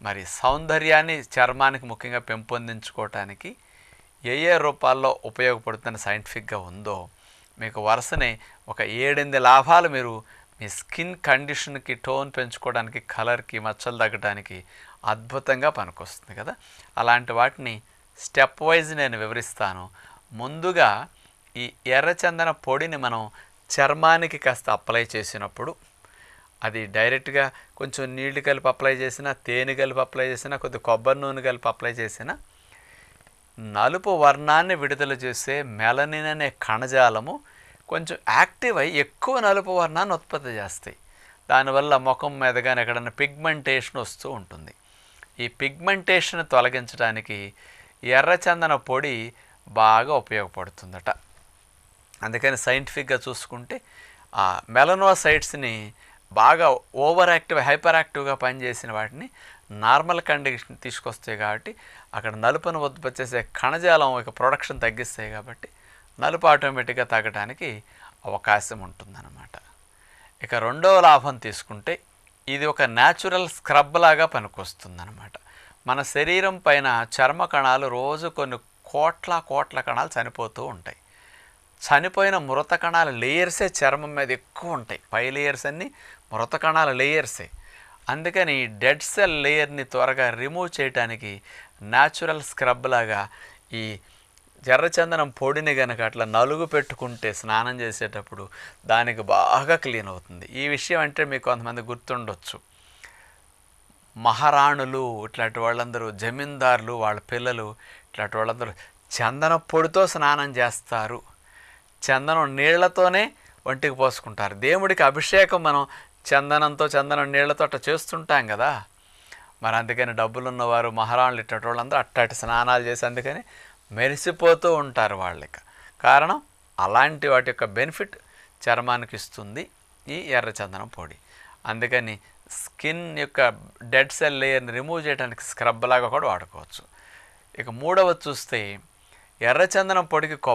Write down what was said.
మరి సౌందర్యాన్ని చర్మానికి ముఖ్యంగా పెంపొందించుకోవటానికి ఏ ఏ రూపాల్లో ఉపయోగపడుతున్న సైంటిఫిక్గా ఉందో మీకు వరుసనే ఒక 7-8 లాభాలు మీరు మీ స్కిన్ కండిషన్కి టోన్ పెంచుకోవడానికి, కలర్కి, మచ్చలు తగ్గడానికి అద్భుతంగా పనికొస్తుంది కదా. అలాంటి వాటిని స్టెప్ వైజ్ నేను వివరిస్తాను. ముందుగా ఈ ఎర్రచందన పొడిని మనం చర్మానికి కాస్త అప్లై చేసినప్పుడు అది డైరెక్ట్గా కొంచెం నీళ్లు కలిపి అప్లై చేసినా, తేనె కలిపి అప్లై చేసినా, కొద్ది కొబ్బరి నూనె కలిపి అప్లై చేసినా నలుపు వర్ణాన్ని విడుదల చేసే మెలనిన్ అనే కణజాలము కొంచెం యాక్టివ్ అయ్యి ఎక్కువ నలుపు వర్ణాన్ని ఉత్పత్తి చేస్తాయి. దానివల్ల ముఖం మీద కానీ ఎక్కడన్నా పిగ్మెంటేషన్ వస్తూ ఉంటుంది. ఈ పిగ్మెంటేషన్ తొలగించడానికి ఎర్రచందన పొడి బాగా ఉపయోగపడుతుందట. అందుకని సైంటిఫిక్గా చూసుకుంటే ఆ మెలనోసైట్స్ని బాగా ఓవర్ యాక్టివ్, హైపర్ యాక్టివ్గా పనిచేసిన వాటిని నార్మల్ కండిషన్ తీసుకొస్తాయి కాబట్టి అక్కడ నలుపును ఉత్పత్తి చేసే కణజాలం యొక్క ప్రొడక్షన్ తగ్గిస్తాయి కాబట్టి నలుపు ఆటోమేటిక్గా తగ్గడానికి అవకాశం ఉంటుందన్నమాట. ఇక రెండవ లాభం తీసుకుంటే ఇది ఒక న్యాచురల్ స్క్రబ్ లాగా పనికొస్తుందన్నమాట. మన శరీరం పైన చర్మ కణాలు రోజు కొన్ని కోట్ల కణాలు చనిపోతూ ఉంటాయి. చనిపోయిన మృత కణాల లేయర్సే చర్మం మీద ఎక్కువ ఉంటాయి. పై లేయర్స్ అన్నీ మృత కణాల లేయర్సే. అందుకని డెడ్ సెల్ లేయర్ని త్వరగా రిమూవ్ చేయడానికి న్యాచురల్ స్క్రబ్ లాగా ఈ ఎర్రచందనం పొడిని కనుక అట్లా నలుగు పెట్టుకుంటే స్నానం చేసేటప్పుడు దానికి బాగా క్లీన్ అవుతుంది. ఈ విషయం అంటే మీకు కొంతమంది గుర్తుండొచ్చు. మహారాణులు ఇట్లాంటి వాళ్ళందరూ, జమీందారులు వాళ్ళ పిల్లలు ఇట్లాంటి వాళ్ళందరూ చందన పొడితో స్నానం చేస్తారు. చందనం నీళ్లతోనే ఒంటికి పోసుకుంటారు. దేవుడికి అభిషేకం మనం చందనం నీళ్లతో అట్లా చేస్తుంటాం కదా. మరి అందుకని డబ్బులున్నవారు, మహారాణులు ఇట్టటి వాళ్ళందరూ అట్టాటి స్నానాలు చేసి అందుకని మెరిసిపోతూ ఉంటారు వాళ్ళకి. కారణం అలాంటి వాటి యొక్క బెనిఫిట్ చర్మానికి ఇస్తుంది ఈ ఎర్రచందనం పొడి. అందుకని స్కిన్ యొక్క డెడ్ సెల్ లేయర్ని రిమూవ్ చేయడానికి స్క్రబ్ లాగా కూడా వాడుకోవచ్చు. ఇక మూడవది చూస్తే ఎర్రచందనం పొడికి